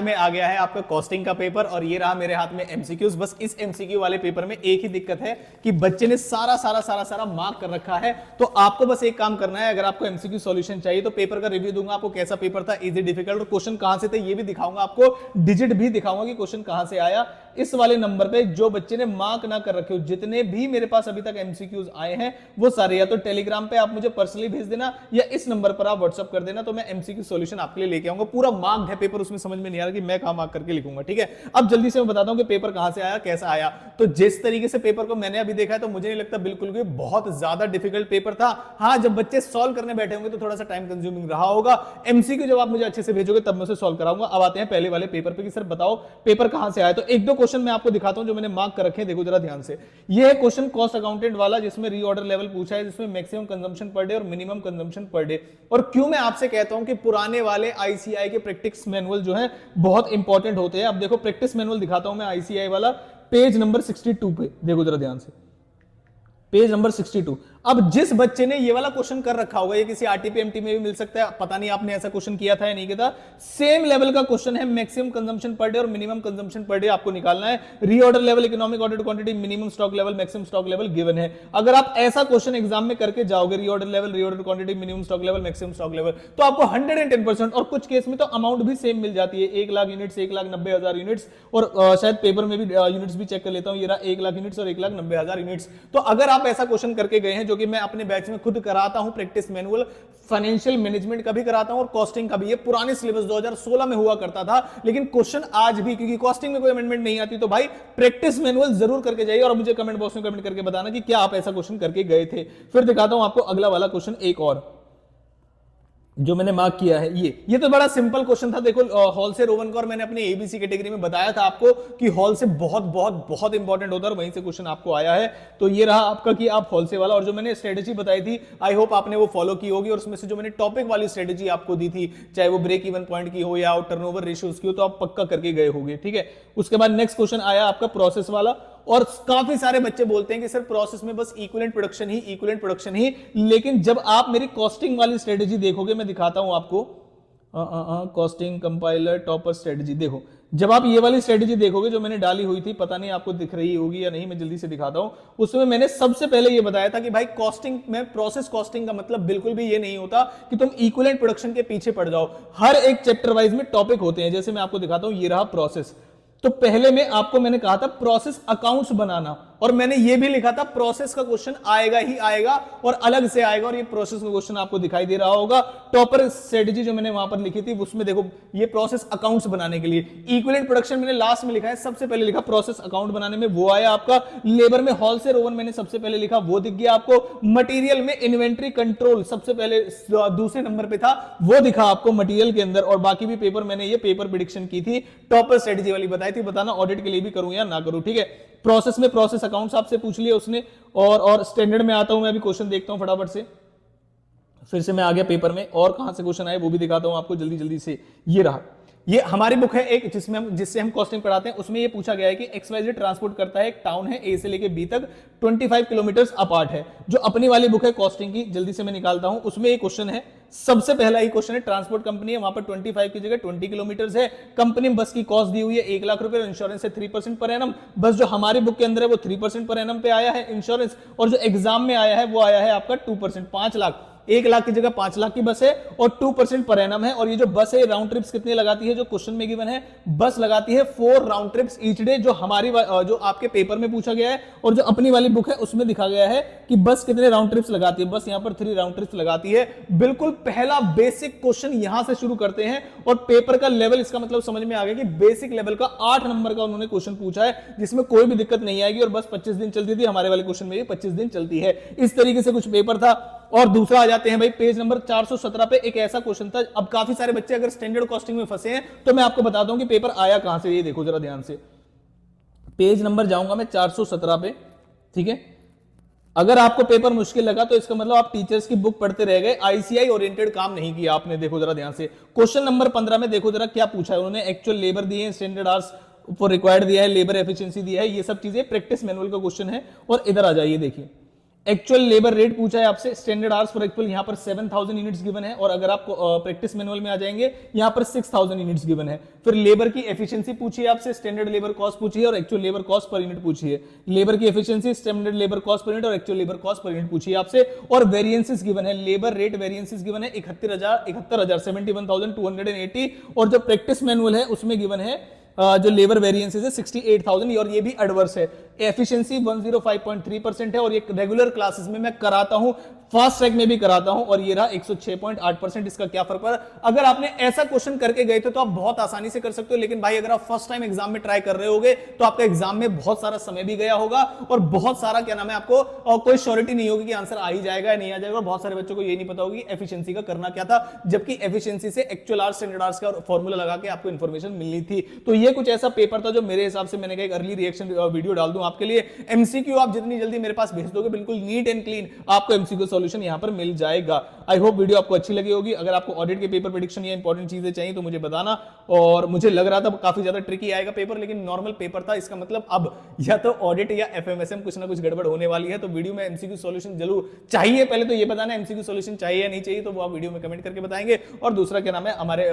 हाथ में आ गया है आपका कॉस्टिंग का पेपर और ये रहा मेरे हाथ में एमसीक्यूज। बस इस एमसीक्यू वाले पेपर में एक ही दिक्कत है कि बच्चे ने सारा मार्क कर रखा है। तो आपको बस एक काम करना है, अगर आपको एमसीक्यू सॉल्यूशन चाहिए तो पेपर का रिव्यू दूंगा आपको, कैसा पेपर था, इजी डिफिकल्ट, और क्वेश्चन कहां से थे ये भी दिखाऊंगा आपको, डिजिट भी दिखाऊंगा कि क्वेश्चन कहां से आया। इस वाले नंबर पे जो बच्चे ने मार्क ना कर रखे हो, जितने भी मेरे पास अभी तक एमसीक्यूज आए हैं वो सारे या तो टेलीग्राम पे आप मुझे पर्सनली भेज देना या इस नंबर पर आप व्हाट्सएप कर देना, तो मैं एमसीक्यू सॉल्यूशन आपके लिए लेके आऊंगा। पूरा मार्क्ड है पेपर, उसमें समझ में नहीं आ रहा कि मैं कहां मार्क करके लिखूंगा, ठीक है। अब जल्दी से मैं बताता हूं कि पेपर कहां से आया, कैसा आया। तो जिस तरीके से पेपर को मैंने अभी देखा है तो मुझे नहीं लगता बिल्कुल भी बहुत ज्यादा डिफिकल्ट पेपर था। हाँ, जब बच्चे सॉल्व करने बैठे होंगे तो थोड़ा सा टाइम कंज्यूमिंग रहा होगा। एमसीक्यू जब आप मुझे अच्छे से भेजोगे तब मैं उसे सॉल्व कराऊंगा। अब आते हैं पहले वाले पेपर पे कि सर बताओ पेपर कहां से आया। तो एक दो क्वेश्चन मैं आपको दिखाता हूं जो मैंने मार्क कर रखे हैं, देखो जरा ध्यान से। ये है क्वेश्चन कॉस्ट अकाउंटेंट वाला, जिसमें रीऑर्डर लेवल पूछा है, जिसमें मैक्सिमम कंजम्पशन पर डे और मिनिमम कंजम्पशन पर डे। और क्यों मैं आपसे कहता हूं कि पुराने वाले आईसीआई के प्रैक्टिस मैनुअल जो है बहुत इंपॉर्टेंट होते हैं। अब देखो प्रैक्टिस मैनुअल दिखाता हूं मैं आईसीआई वाला, पेज नंबर 62 पे देखो जरा ध्यान से, पेज नंबर 62। अब जिस बच्चे ने ये वाला क्वेश्चन कर रखा होगा, ये किसी आरटीपी एमटी में भी मिल सकता है, पता नहीं आपने ऐसा क्वेश्चन किया था या नहीं किया था, सेम लेवल का क्वेश्चन है। मैक्सिमम कंजम्पशन पर डे और मिनिमम कंजम्पशन पर डे आपको निकालना है। Reorder level, economic order quantity, minimum stock level, maximum stock level given है। अगर आप ऐसा क्वेश्चन एग्जाम में करके जाओगे, reorder level, reorder quantity, minimum stock level, maximum stock level, तो आपको 110%, और कुछ केस में तो अमाउंट भी सेम मिल जाती है, 1 लाख यूनिट्स, 1,90,000 यूनिट्स, और शायद पेपर में भी यूनिट्स भी चेक कर लेता हूं, ये रहा 1 लाख यूनिट्स और 1,90,000 यूनिट्स। तो अगर आप ऐसा क्वेश्चन करके गए हैं, जो कि मैं अपने बैच में खुद कराता हूं, प्रैक्टिस मैनुअल फाइनेंशियल मैनेजमेंट का भी कराता हूं और कॉस्टिंग का भी, ये पुराने सिलेबस 2016 में हुआ करता था, लेकिन क्वेश्चन आज भी, क्योंकि कॉस्टिंग में कोई अमेंडमेंट नहीं आती, तो भाई प्रैक्टिस मैनुअल जरूर करके जाइए और मुझे कमेंट बॉक्स में कमेंट करके बताना कि क्या आप ऐसा क्वेश्चन करके गए थे। फिर दिखाता हूं आपको अगला वाला क्वेश्चन, एक और जो मैंने मार्क किया है। ये तो बड़ा सिंपल क्वेश्चन था। देखो हॉल से रोवन का, और मैंने अपनी एबीसी कैटेगरी में बताया था आपको कि हॉल से बहुत बहुत बहुत इंपॉर्टेंट होता है, और वहीं से क्वेश्चन आपको आया है। तो ये रहा आपका कि आप हॉल से वाला, और जो मैंने स्ट्रेटेजी बताई थी, आई होप आपने वो फॉलो की होगी, और उसमें से जो मैंने टॉपिक वाली स्ट्रेटेजी आपको दी थी, चाहे वो ब्रेक इवन पॉइंट की हो या टर्नओवर रेशियोज की हो, तो आप पक्का करके गए होंगे, ठीक है। उसके बाद नेक्स्ट क्वेश्चन आया आपका प्रोसेस वाला, और काफी सारे बच्चे बोलते हैं कि सर प्रोसेस में बस इक्विवेलेंट प्रोडक्शन ही, लेकिन जब आप मेरी कॉस्टिंग वाली स्ट्रेटेजी देखोगे, मैं दिखाता हूं आपको, कॉस्टिंग कंपाइलर टॉपर स्ट्रेटेजी, देखो जब आप ये वाली स्ट्रेटेजी देखोगे जो मैंने डाली हुई थी, पता नहीं आपको दिख रही होगी या नहीं, मैं जल्दी से दिखाता हूं। उसमें मैंने सबसे पहले ये बताया था कि भाई कॉस्टिंग में, प्रोसेस कॉस्टिंग का मतलब बिल्कुल भी ये नहीं होता कि तुम इक्विवेलेंट प्रोडक्शन के पीछे पड़ जाओ। हर एक चैप्टर वाइज में टॉपिक होते हैं। जैसे मैं आपको दिखाता हूं, ये रहा प्रोसेस, तो पहले में आपको मैंने कहा था प्रोसेस अकाउंट्स बनाना, और मैंने ये भी लिखा था प्रोसेस का क्वेश्चन आएगा ही आएगा और अलग से आएगा, और ये प्रोसेस का क्वेश्चन आपको दिखाई दे रहा होगा। टॉपर स्ट्रेटेजी जो मैंने वहां पर लिखी थी, उसमें देखो ये प्रोसेस अकाउंट्स बनाने के लिए, इक्विवेलेंट प्रोडक्शन मैंने लास्ट में लिखा है, सबसे पहले लिखा प्रोसेस अकाउंट बनाने में, वो आया आपका। लेबर में हॉल से रोवन मैंने सबसे पहले लिखा, वो दिख गया आपको। मटेरियल में इन्वेंट्री कंट्रोल सबसे पहले दूसरे नंबर पे था, वो दिखा आपको मटेरियल के अंदर। और बाकी भी पेपर मैंने ये पेपर प्रेडिक्शन की थी, टॉपर स्ट्रेटेजी वाली बताई थी, बताना ऑडिट के लिए भी करूं या ना करूं, ठीक है। प्रोसेस में प्रोसेस अकाउंट्स आपसे पूछ लिया उसने, और स्टैंडर्ड में आता हूं मैं, अभी क्वेश्चन देखता हूं फटाफट से, फिर से मैं आ गया पेपर में, और कहां से क्वेश्चन आए वो भी दिखाता हूं आपको जल्दी से। ये रहा, ये हमारी बुक है एक, जिससे हम कॉस्टिंग पढ़ाते हैं, उसमें ये पूछा गया है कि XYZ ट्रांसपोर्ट करता है, एक टाउन है A से लेके B तक 25 किलोमीटर अपार्ट है। जो अपनी वाली बुक है कॉस्टिंग की, जल्दी से मैं निकालता हूं, उसमें एक क्वेश्चन है, सबसे पहला ही क्वेश्चन है, ट्रांसपोर्ट कंपनी है, वहां पर 25 की जगह 20 किलोमीटर है। कंपनी में बस की कॉस्ट दी हुई है 1 लाख रुपए, इंश्योरेंस है 3% पर एनम। बस जो हमारी बुक के अंदर है वो 3% पर एनम पे आया है इंश्योरेंस, और जो एग्जाम में आया है वो आया है आपका 2%, 5 लाख। 1 लाख की जगह 5 लाख की बस है, और 2% पर एनम है। और ये जो बस है राउंड ट्रिप्स कितने लगाती है, जो क्वेश्चन में गिवन है, बस लगाती है 4 राउंड ट्रिप्स ईच डे, जो हमारी जो आपके पेपर में पूछा गया है। और जो अपनी वाली बुक है उसमें दिखा गया है कि बस कितने राउंड ट्रिप्स लगाती है, बस यहां पर 3 राउंड ट्रिप्स लगाती है। बिल्कुल पहला बेसिक क्वेश्चन यहां से शुरू करते हैं, और पेपर का लेवल, इसका मतलब समझ में आ गया कि बेसिक लेवल का 8 नंबर का उन्होंने क्वेश्चन पूछा है, जिसमें कोई भी दिक्कत नहीं आएगी। और बस 25 दिन चलती थी, हमारे वाले क्वेश्चन में भी 25 दिन चलती है। इस तरीके से कुछ पेपर था। और दूसरा आ जाते हैं भाई पेज नंबर 417 पे, एक ऐसा क्वेश्चन था, अब काफी सारे बच्चे अगर स्टैंडर्ड कॉस्टिंग में फंसे हैं तो मैं आपको बताता हूं कि पेपर आया कहां से। ये देखो जरा ध्यान से, पेज नंबर जाऊंगा मैं 417 पे, ठीक है। अगर आपको पेपर मुश्किल लगा तो इसका मतलब आप टीचर्स की बुक पढ़ते रह गए, आईसीआई ओरिएंटेड काम नहीं किया आपने। देखो जरा ध्यान से, क्वेश्चन नंबर 15 में देखो जरा क्या पूछा है उन्होंने। एक्चुअल लेबर दिए हैं, स्टैंडर्ड आवर्स फॉर रिक्वायर्ड दिया है, लेबर एफिशिएंसी दिया है, ये सब चीजें प्रैक्टिस मैनुअल का क्वेश्चन है। और इधर आ जाइए, देखिए एक्चुअल लेबर रेट पूछा है आपसे, स्टैंडर्ड आवर्स फॉर एक्चुअल यहां पर 7000 यूनिट्स गिवन है, और अगर आपको प्रैक्टिस मैनुअल में आ जाएंगे यहां पर 6000 यूनिट्स गिवन है। फिर लेबर की एफिशिएंसी पूछी है आपसे, स्टैंडर्ड लेबर कॉस्ट पूछी है और actual labour cost per unit पूछी है। लेबर की efficiency, standard labour cost per unit और actual labour cost per unit पूछी है आपसे। और वेरिएंसेस गिवन है, लेबर रेट वेरिएंसेस गिवन है 71,280, और जो प्रैक्टिस मैनुअल है उसमें गिवन है जो लेबर वेरिएंसेस है 68,000, और ये भी एडवर्स है। एफिशिएंसी 105.3% है, और ये रेगुलर क्लासेस में मैं कराता हूं, फास्ट ट्रैक में भी कराता हूं, और ये रहा 106.8%। इसका क्या फर्क पड़ा? अगर आपने ऐसा क्वेश्चन करके गए थे तो आप बहुत आसानी से कर सकते हो, लेकिन भाई अगर आप फर्स्ट टाइम एग्जाम में ट्राई कर रहे होगे तो आपका एग्जाम में बहुत सारा समय भी गया होगा, और बहुत सारा क्या नाम है आपको कोई श्योरिटी नहीं होगी कि आंसर आ ही जाएगा या नहीं आ जाएगा। बहुत सारे बच्चों को ये नहीं पता होगी एफिशिएंसी का करना क्या था, जबकि एफिशिएंसी से एक्चुअल आवर्स, स्टैंडर्ड आवर्स का फॉर्मूला लगा के आपको इंफॉर्मेशन मिलनी थी। तो ये कुछ ऐसा पेपर था जो मेरे हिसाब से मैंने कहा एक अर्ली रिएक्शन वीडियो डाल दूं आपके लिए। एमसीक्यू आप जितनी जल्दी मेरे पास भेज दोगे, बिल्कुल नीट एंड क्लीन आपको एमसीक्यू सॉल्यूशन यहां पर मिल जाएगा। आई होप वीडियो आपको अच्छी लगी होगी। अगर आपको ऑडिट के पेपर प्रेडिक्शन या इंपॉर्टेंट चीजें चाहिए तो मुझे बताना। और मुझे लग रहा था काफी ज्यादा ट्रिकी आएगा पेपर, लेकिन नॉर्मल पेपर था, इसका मतलब अब या तो ऑडिट या एफएमएसएम कुछ ना कुछ गड़बड़ होने वाली है। तो वीडियो में एमसीक्यू सॉल्यूशन जरूर चाहिए, पहले तो ये बताना एमसीक्यू सॉल्यूशन चाहिए या नहीं चाहिए, तो वो आप वीडियो में कमेंट करके बताएंगे। और दूसरा क्या नाम है, हमारे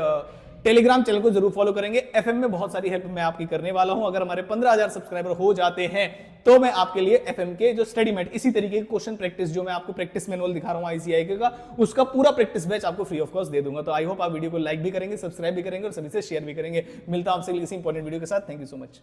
टेलीग्राम चैनल को जरूर फॉलो करेंगे। एफएम में बहुत सारी हेल्प मैं आपकी करने वाला हूं। अगर हमारे 15,000 सब्सक्राइबर हो जाते हैं तो मैं आपके लिए एफएम के जो स्टडी मेट, इसी तरीके के क्वेश्चन प्रैक्टिस जो मैं आपको प्रैक्टिस मैनुअल दिखा रहा हूं आईसीआई का, उसका पूरा प्रैक्टिस बैच आपको फ्री ऑफ कॉस्ट दे दूंगा। तो आई होप आप वीडियो को लाइक भी करेंगे, सब्सक्राइब भी करेंगे और सभी से शेयर भी करेंगे। मिलता हूं आपसे किसी इंपॉर्टेंट वीडियो के साथ। Thank you so much.